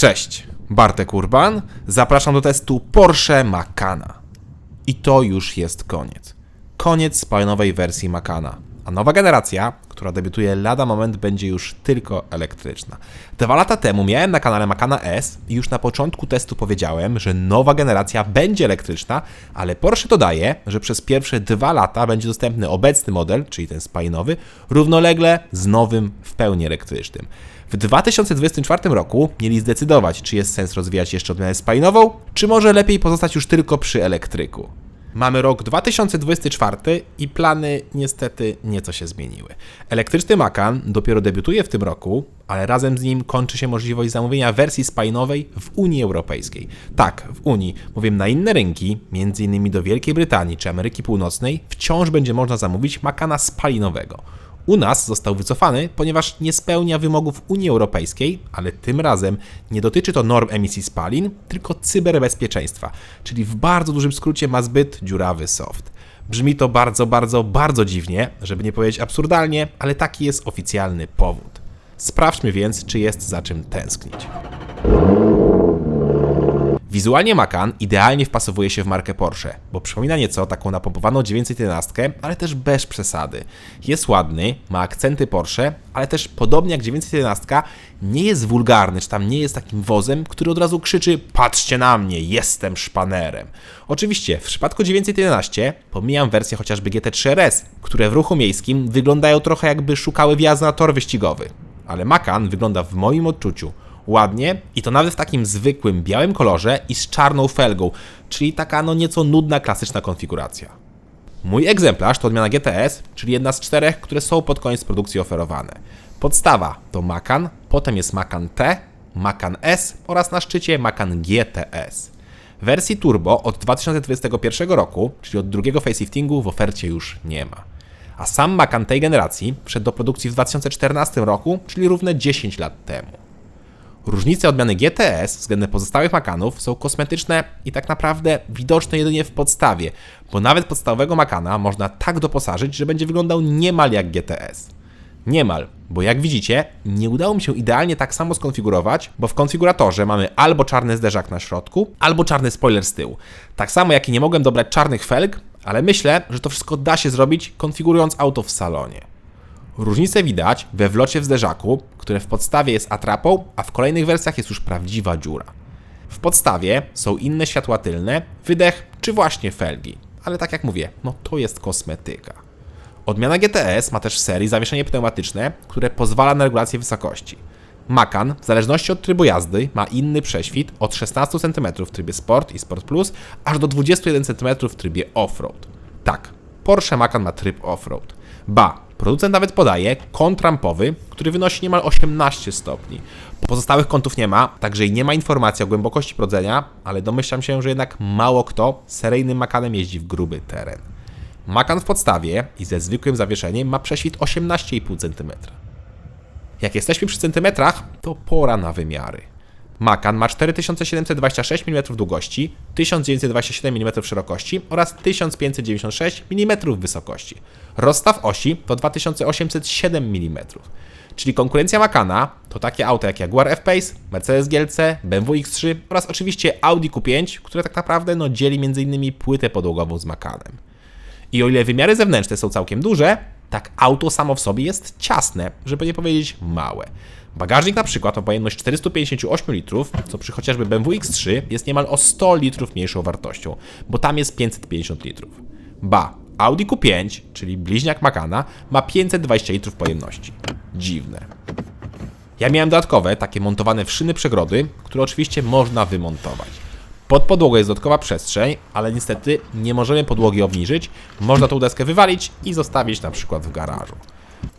Cześć, Bartek Urban. Zapraszam do testu Porsche Macana. I to już jest koniec. Koniec spalinowej wersji Macana. A nowa generacja, która debiutuje lada moment, będzie już tylko elektryczna. 2 lata temu miałem na kanale Macana S i już na początku testu powiedziałem, że nowa generacja będzie elektryczna, ale Porsche dodaje, że przez pierwsze 2 lata będzie dostępny obecny model, czyli ten spalinowy, równolegle z nowym w pełni elektrycznym. W 2024 roku mieli zdecydować, czy jest sens rozwijać jeszcze odmianę spalinową, czy może lepiej pozostać już tylko przy elektryku. Mamy rok 2024 i plany niestety nieco się zmieniły. Elektryczny Macan dopiero debiutuje w tym roku, ale razem z nim kończy się możliwość zamówienia wersji spalinowej w Unii Europejskiej. Tak, w Unii, bowiem na inne rynki, m.in. do Wielkiej Brytanii czy Ameryki Północnej, wciąż będzie można zamówić Macana spalinowego. U nas został wycofany, ponieważ nie spełnia wymogów Unii Europejskiej, ale tym razem nie dotyczy to norm emisji spalin, tylko cyberbezpieczeństwa, czyli w bardzo dużym skrócie ma zbyt dziurawy soft. Brzmi to bardzo dziwnie, żeby nie powiedzieć absurdalnie, ale taki jest oficjalny powód. Sprawdźmy więc, czy jest za czym tęsknić. Wizualnie Macan idealnie wpasowuje się w markę Porsche, bo przypomina nieco taką napompowaną 911, ale też bez przesady. Jest ładny, ma akcenty Porsche, ale też podobnie jak 911 nie jest wulgarny, czy tam nie jest takim wozem, który od razu krzyczy: patrzcie na mnie, jestem szpanerem. Oczywiście w przypadku 911 pomijam wersję chociażby GT3 RS, które w ruchu miejskim wyglądają trochę jakby szukały wjazdu na tor wyścigowy. Ale Macan wygląda w moim odczuciu ładnie i to nawet w takim zwykłym białym kolorze i z czarną felgą, czyli taka nieco nudna, klasyczna konfiguracja. Mój egzemplarz to odmiana GTS, czyli jedna z 4, które są pod koniec produkcji oferowane. Podstawa to Macan, potem jest Macan T, Macan S oraz na szczycie Macan GTS. Wersji turbo od 2021 roku, czyli od drugiego faceliftingu, w ofercie już nie ma. A sam Macan tej generacji wszedł do produkcji w 2014 roku, czyli równe 10 lat temu. Różnice odmiany GTS względem pozostałych Macanów są kosmetyczne i tak naprawdę widoczne jedynie w podstawie, bo nawet podstawowego Macana można tak doposażyć, że będzie wyglądał niemal jak GTS. Niemal, bo jak widzicie, nie udało mi się idealnie tak samo skonfigurować, bo w konfiguratorze mamy albo czarny zderzak na środku, albo czarny spoiler z tyłu. Tak samo jak i nie mogłem dobrać czarnych felg, ale myślę, że to wszystko da się zrobić, konfigurując auto w salonie. Różnicę widać we wlocie w zderzaku, które w podstawie jest atrapą, a w kolejnych wersjach jest już prawdziwa dziura. W podstawie są inne światła tylne, wydech czy właśnie felgi, ale tak jak mówię, to jest kosmetyka. Odmiana GTS ma też w serii zawieszenie pneumatyczne, które pozwala na regulację wysokości. Macan, w zależności od trybu jazdy, ma inny prześwit od 16 cm w trybie Sport i Sport Plus, aż do 21 cm w trybie Offroad. Tak, Porsche Macan ma tryb Offroad. Producent nawet podaje kąt rampowy, który wynosi niemal 18 stopni. Pozostałych kątów nie ma, także i nie ma informacji o głębokości prowadzenia, ale domyślam się, że jednak mało kto seryjnym Macanem jeździ w gruby teren. Macan w podstawie i ze zwykłym zawieszeniem ma prześwit 18,5 cm. Jak jesteśmy przy centymetrach, to pora na wymiary. Macan ma 4726 mm długości, 1927 mm szerokości oraz 1596 mm wysokości. Rozstaw osi to 2807 mm. Czyli konkurencja Macana to takie auta jak Jaguar F-Pace, Mercedes GLC, BMW X3 oraz oczywiście Audi Q5, które tak naprawdę dzieli m.in. płytę podłogową z Macanem. I o ile wymiary zewnętrzne są całkiem duże, tak auto samo w sobie jest ciasne, żeby nie powiedzieć małe. Bagażnik na przykład ma pojemność 458 litrów, co przy chociażby BMW X3 jest niemal o 100 litrów mniejszą wartością, bo tam jest 550 litrów. Audi Q5, czyli bliźniak Macana, ma 520 litrów pojemności. Dziwne. Ja miałem dodatkowe, takie montowane w szyny przegrody, które oczywiście można wymontować. Pod podłogą jest dodatkowa przestrzeń, ale niestety nie możemy podłogi obniżyć, można tą deskę wywalić i zostawić na przykład w garażu.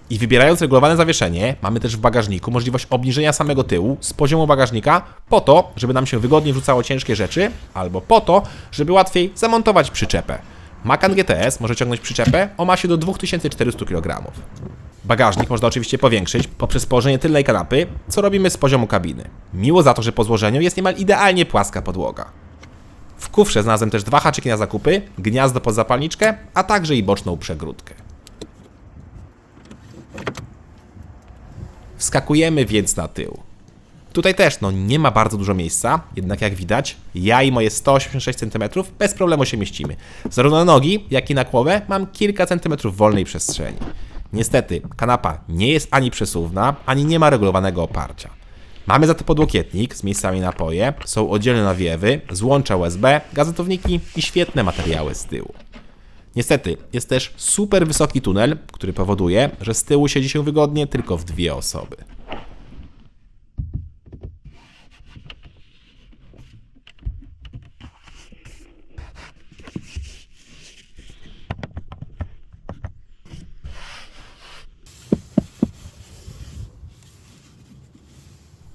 I wybierając regulowane zawieszenie, mamy też w bagażniku możliwość obniżenia samego tyłu z poziomu bagażnika po to, żeby nam się wygodnie wrzucało ciężkie rzeczy, albo po to, żeby łatwiej zamontować przyczepę. Macan GTS może ciągnąć przyczepę o masie do 2400 kg. Bagażnik można oczywiście powiększyć poprzez położenie tylnej kanapy, co robimy z poziomu kabiny. Miło za to, że po złożeniu jest niemal idealnie płaska podłoga. W kufrze znalazłem też 2 haczyki na zakupy, gniazdo pod zapalniczkę, a także i boczną przegródkę. Wskakujemy więc na tył. Tutaj też nie ma bardzo dużo miejsca, jednak jak widać, ja i moje 186 cm bez problemu się mieścimy. Zarówno na nogi, jak i na głowę mam kilka centymetrów wolnej przestrzeni. Niestety, kanapa nie jest ani przesuwna, ani nie ma regulowanego oparcia. Mamy za to podłokietnik z miejscami na napoje, są oddzielne nawiewy, złącza USB, gazetowniki i świetne materiały z tyłu. Niestety, jest też super wysoki tunel, który powoduje, że z tyłu siedzi się wygodnie tylko w 2 osoby.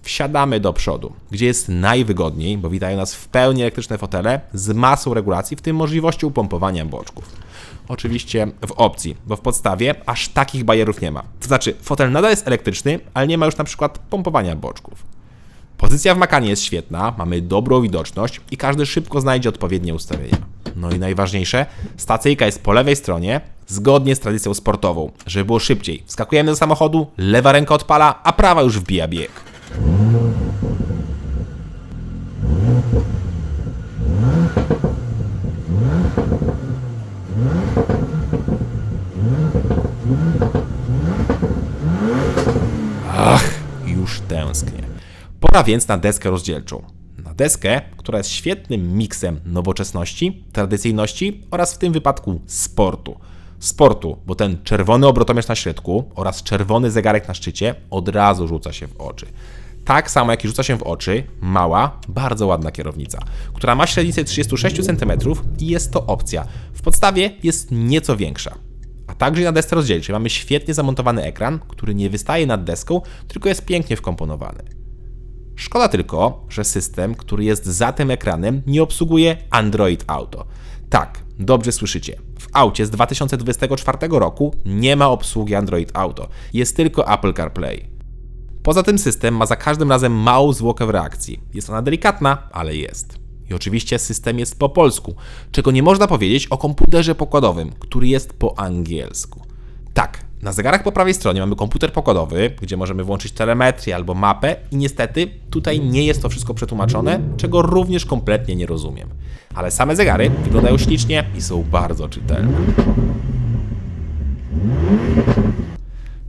Wsiadamy do przodu, gdzie jest najwygodniej, bo witają nas w pełni elektryczne fotele z masą regulacji, w tym możliwością pompowania boczków. Oczywiście w opcji, bo w podstawie aż takich bajerów nie ma. To znaczy, fotel nadal jest elektryczny, ale nie ma już na przykład pompowania boczków. Pozycja w makanie jest świetna, mamy dobrą widoczność i każdy szybko znajdzie odpowiednie ustawienia. No i najważniejsze, stacyjka jest po lewej stronie, zgodnie z tradycją sportową, żeby było szybciej. Wskakujemy do samochodu, lewa ręka odpala, a prawa już wbija bieg. Już tęsknię. Pora więc na deskę rozdzielczą. Na deskę, która jest świetnym miksem nowoczesności, tradycyjności oraz w tym wypadku sportu. Sportu, bo ten czerwony obrotomierz na środku oraz czerwony zegarek na szczycie od razu rzuca się w oczy. Tak samo jak i rzuca się w oczy mała, bardzo ładna kierownica, która ma średnicę 36 cm i jest to opcja. W podstawie jest nieco większa. A także na desce rozdzielczej mamy świetnie zamontowany ekran, który nie wystaje nad deską, tylko jest pięknie wkomponowany. Szkoda tylko, że system, który jest za tym ekranem, nie obsługuje Android Auto. Tak, dobrze słyszycie. W aucie z 2024 roku nie ma obsługi Android Auto. Jest tylko Apple CarPlay. Poza tym system ma za każdym razem małą zwłokę w reakcji. Jest ona delikatna, ale jest. I oczywiście system jest po polsku, czego nie można powiedzieć o komputerze pokładowym, który jest po angielsku. Tak, na zegarach po prawej stronie mamy komputer pokładowy, gdzie możemy włączyć telemetrię albo mapę i niestety tutaj nie jest to wszystko przetłumaczone, czego również kompletnie nie rozumiem. Ale same zegary wyglądają ślicznie i są bardzo czytelne.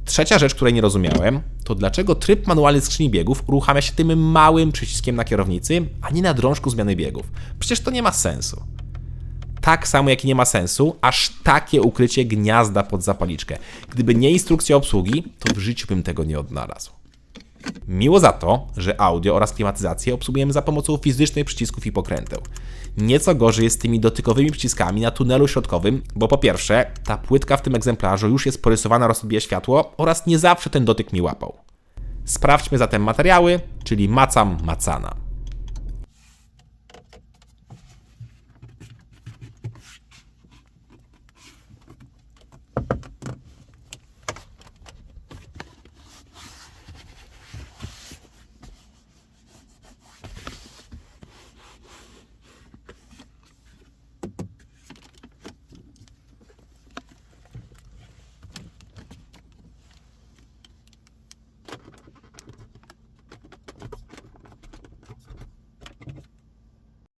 Trzecia rzecz, której nie rozumiałem, to dlaczego tryb manualny skrzyni biegów uruchamia się tym małym przyciskiem na kierownicy, a nie na drążku zmiany biegów. Przecież to nie ma sensu. Tak samo jak i nie ma sensu aż takie ukrycie gniazda pod zapalniczkę. Gdyby nie instrukcja obsługi, to w życiu bym tego nie odnalazł. Miło za to, że audio oraz klimatyzację obsługujemy za pomocą fizycznych przycisków i pokręteł. Nieco gorzej jest z tymi dotykowymi przyciskami na tunelu środkowym, bo po pierwsze, ta płytka w tym egzemplarzu już jest porysowana, rozbija światło oraz nie zawsze ten dotyk mi łapał. Sprawdźmy zatem materiały, czyli macam macana.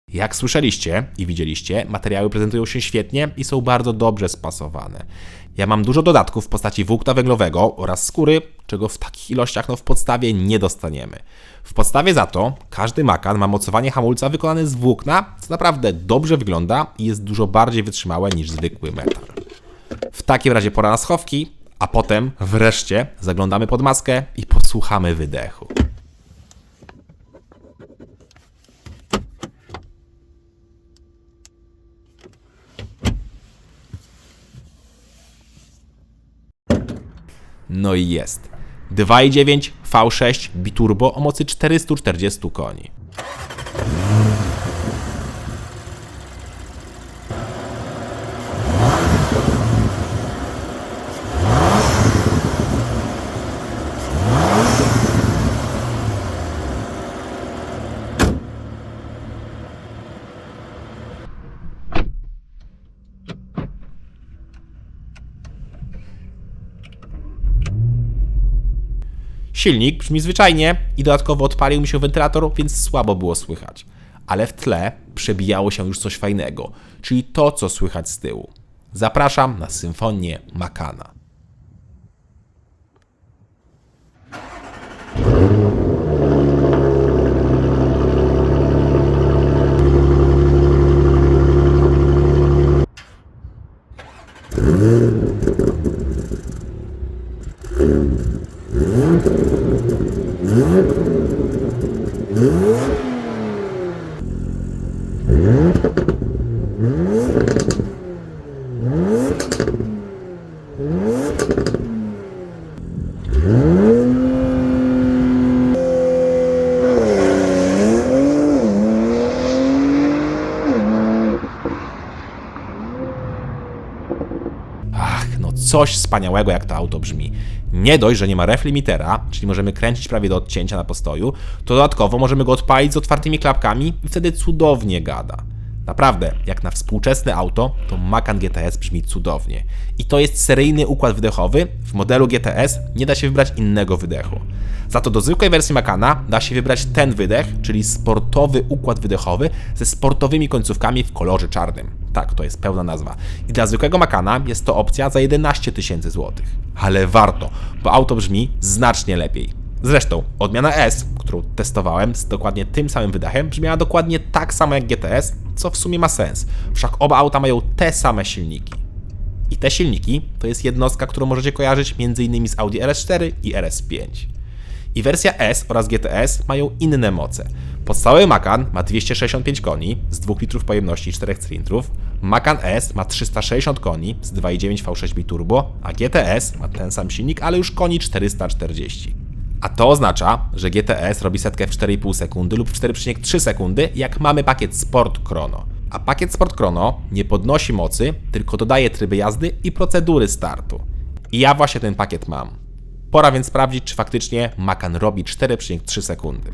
Jak słyszeliście i widzieliście, materiały prezentują się świetnie i są bardzo dobrze spasowane. Ja mam dużo dodatków w postaci włókna węglowego oraz skóry, czego w takich ilościach w podstawie nie dostaniemy. W podstawie za to każdy Macan ma mocowanie hamulca wykonane z włókna, co naprawdę dobrze wygląda i jest dużo bardziej wytrzymałe niż zwykły metal. W takim razie pora na schowki, a potem wreszcie zaglądamy pod maskę i posłuchamy wydechu. No i jest. 2.9 V6 biturbo o mocy 440 koni. Silnik brzmi zwyczajnie i dodatkowo odpalił mi się wentylator, więc słabo było słychać. Ale w tle przebijało się już coś fajnego, czyli to, co słychać z tyłu. Zapraszam na symfonię Macana. Coś wspaniałego, jak to auto brzmi. Nie dość, że nie ma ref limitera, czyli możemy kręcić prawie do odcięcia na postoju, to dodatkowo możemy go odpalić z otwartymi klapkami i wtedy cudownie gada. Naprawdę, jak na współczesne auto, to Macan GTS brzmi cudownie. I to jest seryjny układ wydechowy, w modelu GTS nie da się wybrać innego wydechu. Za to do zwykłej wersji Macana da się wybrać ten wydech, czyli sportowy układ wydechowy ze sportowymi końcówkami w kolorze czarnym. Tak, to jest pełna nazwa. I dla zwykłego Macana jest to opcja za 11 000 złotych. Ale warto, bo auto brzmi znacznie lepiej. Zresztą odmiana S, którą testowałem z dokładnie tym samym wydechem, brzmiała dokładnie tak samo jak GTS, co w sumie ma sens. Wszak oba auta mają te same silniki. I te silniki to jest jednostka, którą możecie kojarzyć m.in. z Audi RS4 i RS5. I wersja S oraz GTS mają inne moce. Podstawowy Macan ma 265 koni z 2 litrów pojemności i 4 cylindrów, Macan S ma 360 koni z 2,9 V6 biturbo, a GTS ma ten sam silnik, ale już koni 440. A to oznacza, że GTS robi setkę w 4,5 sekundy lub w 4,3 sekundy, jak mamy pakiet Sport Chrono. A pakiet Sport Chrono nie podnosi mocy, tylko dodaje tryby jazdy i procedury startu. I ja właśnie ten pakiet mam. Pora więc sprawdzić, czy faktycznie Macan robi 4,3 sekundy.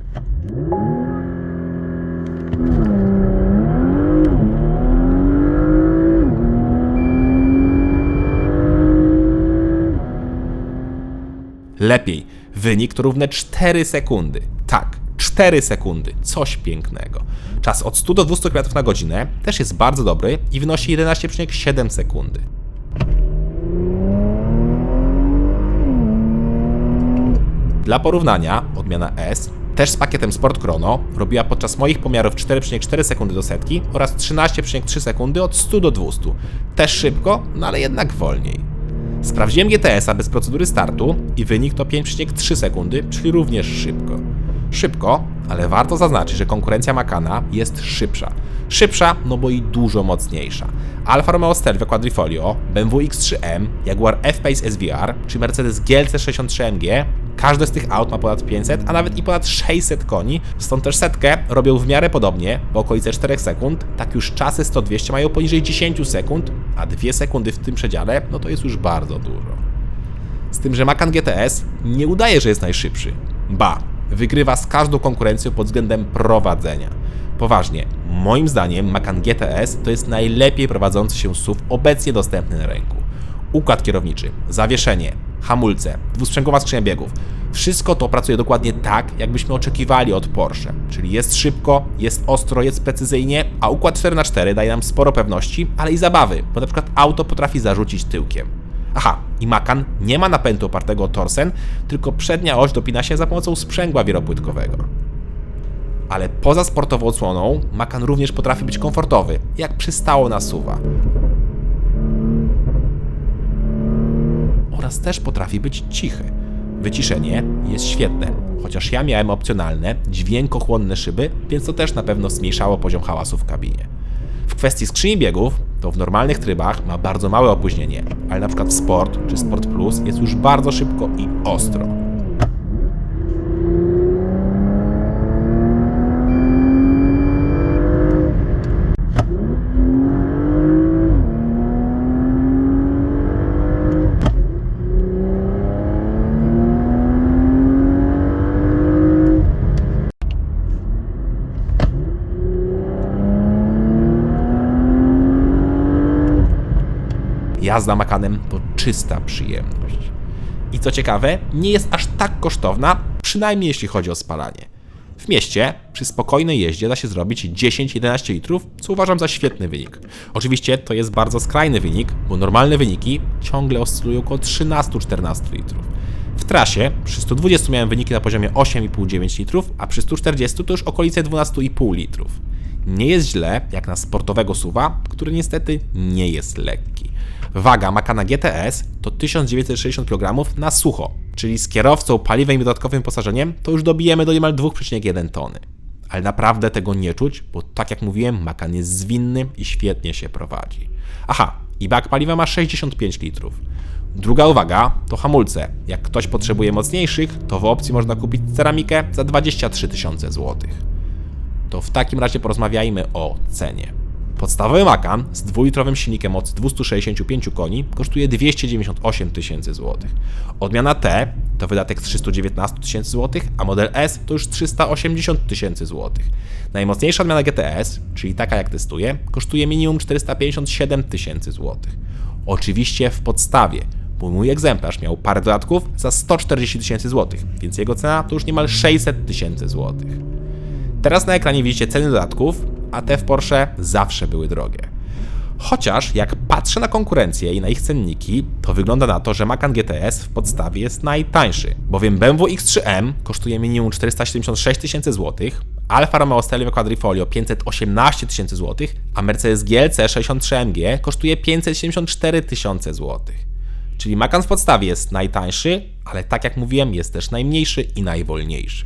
Lepiej. Wynik to równe 4 sekundy. Tak, 4 sekundy. Coś pięknego. Czas od 100 do 200 km na godzinę też jest bardzo dobry i wynosi 11,7 sekundy. Dla porównania, odmiana S, też z pakietem Sport Chrono, robiła podczas moich pomiarów 4,4 sekundy do setki oraz 13,3 sekundy od 100 do 200. Też szybko, no ale jednak wolniej. Sprawdziłem GTS-a bez procedury startu i wynik to 5,3 sekundy, czyli również szybko. Szybko, ale warto zaznaczyć, że konkurencja Macana jest szybsza. Szybsza, no bo i dużo mocniejsza. Alfa Romeo Stelvio Quadrifoglio, BMW X3M, Jaguar F-Pace SVR czy Mercedes GLC 63 AMG, każde z tych aut ma ponad 500, a nawet i ponad 600 koni, stąd też setkę robią w miarę podobnie, bo okolice 4 sekund, tak już czasy 100-200 mają poniżej 10 sekund, a 2 sekundy w tym przedziale, no to jest już bardzo dużo. Z tym, że Macan GTS nie udaje, że jest najszybszy. Ba, wygrywa z każdą konkurencją pod względem prowadzenia. Poważnie, moim zdaniem Macan GTS to jest najlepiej prowadzący się SUV obecnie dostępny na rynku. Układ kierowniczy, zawieszenie, hamulce, dwusprzęgowa skrzynia biegów. Wszystko to pracuje dokładnie tak, jakbyśmy oczekiwali od Porsche. Czyli jest szybko, jest ostro, jest precyzyjnie, a układ 4x4 daje nam sporo pewności, ale i zabawy, bo na przykład auto potrafi zarzucić tyłkiem. Aha, i Macan nie ma napędu opartego o torsen, tylko przednia oś dopina się za pomocą sprzęgła wieropłytkowego. Ale poza sportową odsłoną, Macan również potrafi być komfortowy, jak przystało na SUV-a. Oraz też potrafi być cichy. Wyciszenie jest świetne, chociaż ja miałem opcjonalne, dźwiękochłonne szyby, więc to też na pewno zmniejszało poziom hałasu w kabinie. W kwestii skrzyni biegów, to w normalnych trybach ma bardzo małe opóźnienie, ale na przykład w Sport czy Sport Plus jest już bardzo szybko i ostro. Jazda Macanem to czysta przyjemność. I co ciekawe, nie jest aż tak kosztowna, przynajmniej jeśli chodzi o spalanie. W mieście przy spokojnej jeździe da się zrobić 10-11 litrów, co uważam za świetny wynik. Oczywiście to jest bardzo skrajny wynik, bo normalne wyniki ciągle oscylują około 13-14 litrów. W trasie przy 120 miałem wyniki na poziomie 8,5-9 litrów, a przy 140 to już okolice 12,5 litrów. Nie jest źle jak na sportowego SUV-a, który niestety nie jest lekki. Waga Macana GTS to 1960 kg na sucho, czyli z kierowcą, paliwem i dodatkowym wyposażeniem to już dobijemy do niemal 2,1 tony. Ale naprawdę tego nie czuć, bo tak jak mówiłem, Macan jest zwinny i świetnie się prowadzi. Aha, i bak paliwa ma 65 litrów. Druga uwaga to hamulce. Jak ktoś potrzebuje mocniejszych, to w opcji można kupić ceramikę za 23 tysiące złotych. To w takim razie porozmawiajmy o cenie. Podstawowy Macan z dwulitrowym silnikiem mocy 265 koni kosztuje 298 tysięcy złotych. Odmiana T to wydatek 319 tysięcy złotych, a model S to już 380 tysięcy złotych. Najmocniejsza odmiana GTS, czyli taka jak testuję, kosztuje minimum 457 tysięcy złotych. Oczywiście w podstawie, bo mój egzemplarz miał parę dodatków za 140 tysięcy złotych, więc jego cena to już niemal 600 tysięcy złotych. Teraz na ekranie widzicie ceny dodatków, a te w Porsche zawsze były drogie. Chociaż jak patrzę na konkurencję i na ich cenniki, to wygląda na to, że Macan GTS w podstawie jest najtańszy, bowiem BMW X3M kosztuje minimum 476 tysięcy złotych, Alfa Romeo Stelvio Quadrifoglio 518 tysięcy złotych, a Mercedes GLC 63 AMG kosztuje 574 tysiące złotych. Czyli Macan w podstawie jest najtańszy, ale tak jak mówiłem, jest też najmniejszy i najwolniejszy.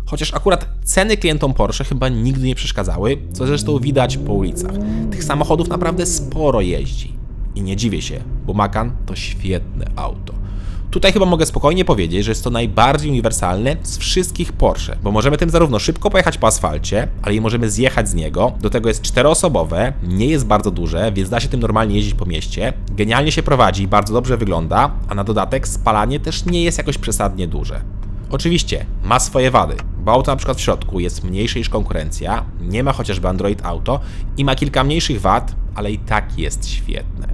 Chociaż akurat ceny klientom Porsche chyba nigdy nie przeszkadzały, co zresztą widać po ulicach. Tych samochodów naprawdę sporo jeździ. I nie dziwię się, bo Macan to świetne auto. Tutaj chyba mogę spokojnie powiedzieć, że jest to najbardziej uniwersalne z wszystkich Porsche, bo możemy tym zarówno szybko pojechać po asfalcie, ale i możemy zjechać z niego. Do tego jest czteroosobowe, nie jest bardzo duże, więc da się tym normalnie jeździć po mieście. Genialnie się prowadzi i bardzo dobrze wygląda, a na dodatek spalanie też nie jest jakoś przesadnie duże. Oczywiście ma swoje wady, bo auto na przykład w środku jest mniejsze niż konkurencja, nie ma chociażby Android Auto i ma kilka mniejszych wad, ale i tak jest świetne.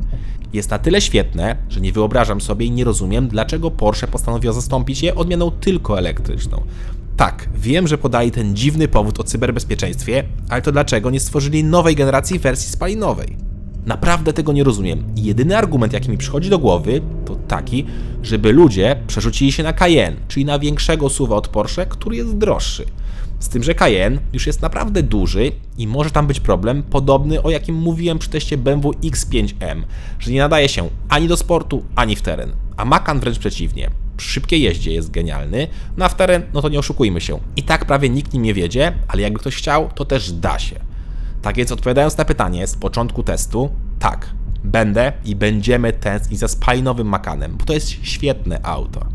Jest na tyle świetne, że nie wyobrażam sobie i nie rozumiem, dlaczego Porsche postanowiło zastąpić je odmianą tylko elektryczną. Tak, wiem, że podali ten dziwny powód o cyberbezpieczeństwie, ale to dlaczego nie stworzyli nowej generacji wersji spalinowej? Naprawdę tego nie rozumiem i jedyny argument, jaki mi przychodzi do głowy, to taki, żeby ludzie przerzucili się na Cayenne, czyli na większego SUV-a od Porsche, który jest droższy. Z tym, że Cayenne już jest naprawdę duży i może tam być problem podobny, o jakim mówiłem przy teście BMW X5M, że nie nadaje się ani do sportu, ani w teren. A Macan wręcz przeciwnie. Przy szybkiej jeździe jest genialny, no a w teren, no to nie oszukujmy się. I tak prawie nikt nim nie wiedzie, ale jakby ktoś chciał, to też da się. Tak więc odpowiadając na pytanie z początku testu, tak, będę i będziemy tęsknić za spalinowym Macanem, bo to jest świetne auto.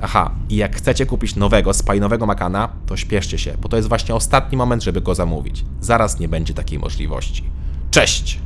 Aha, i jak chcecie kupić nowego, spalinowego Macana, to śpieszcie się, bo to jest właśnie ostatni moment, żeby go zamówić. Zaraz nie będzie takiej możliwości. Cześć!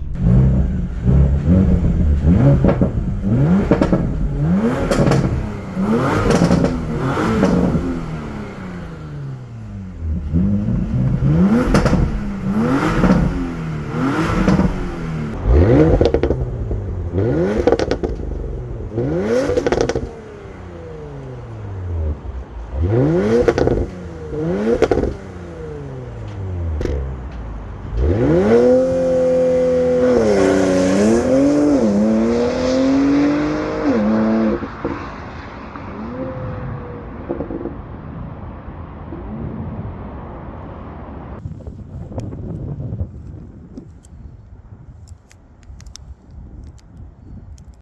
Yeah.